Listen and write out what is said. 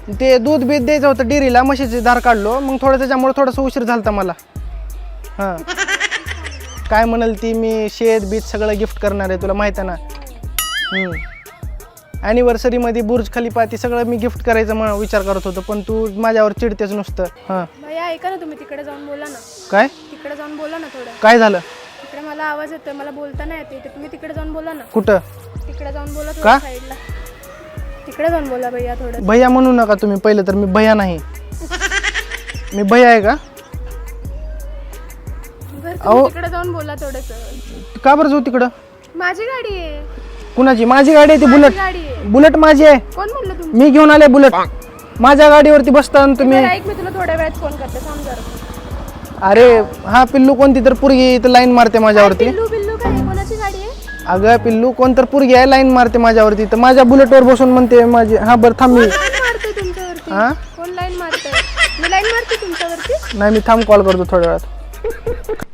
ते दूध बीत द्यायचं होतं डेअरीला, म्हशीचे धार काढलो, मग थोडं त्याच्यामुळे थोडासा उशीर झालता मला. हां काय म्हणाल ती, मी शेत बीत सगळं गिफ्ट करणार आहे, तुला माहिती आहे ना. ॲनिव्हर्सरीमध्ये बुर्ज खलिफा ती सगळं मी गिफ्ट करायचं विचार करत होतो, पण तू माझ्यावर चिडतेच नुसतं. हां भैया ऐका ना, तुम्ही तिकडे जाऊन बोला ना. काय तिकडे जाऊन बोला ना थोडं. काय झालं? तिकडे मला आवाज येतोय, मला बोलता नाही येते, तर तुम्ही तिकडे जाऊन बोला ना. कुठं? तिकडे जाऊन बोला का? थोडं साईडला. तिकडे जाऊन बोला भैया थोडं. भैया म्हणू नका तुम्ही, पहिलं तर मी भैया नाही. मी भैया आहे का? तुम्ही तिकडे जाऊन बोला थोडस. का बरं जाऊ तिकडं? माझी गाडी आहे. कुणाची? माझी गाडी आहे ती, बुलेट. गाडी आहे. बुलेट माझी आहे. कोण म्हणलं तुम्ही? मी घेऊन आले बुलेट. माझ्या गाडीवरती बसता तुम्ही. ऐक, मी तुला थोड्या वेळात फोन करते, थांब जरा. अरे हा पिल्लू कोणती तर पोरगी इथं लाईन मारते माझ्यावरती. पिल्लू बिल्लू काय? कोणाची गाडी आहे? अगं पिल्लू कोण तर पोरगी आहे, लाईन मारते माझ्यावरती, तर माझ्या बुलेटवर बसून म्हणते माझी. हा बरं थांब, मी लाईन मारते तुमच्यावरती? हा कोण लाईन मारते? मी लाईन मारते तुमच्यावरती? नाही, मी थांब कॉल करतो थोड्या वेळात.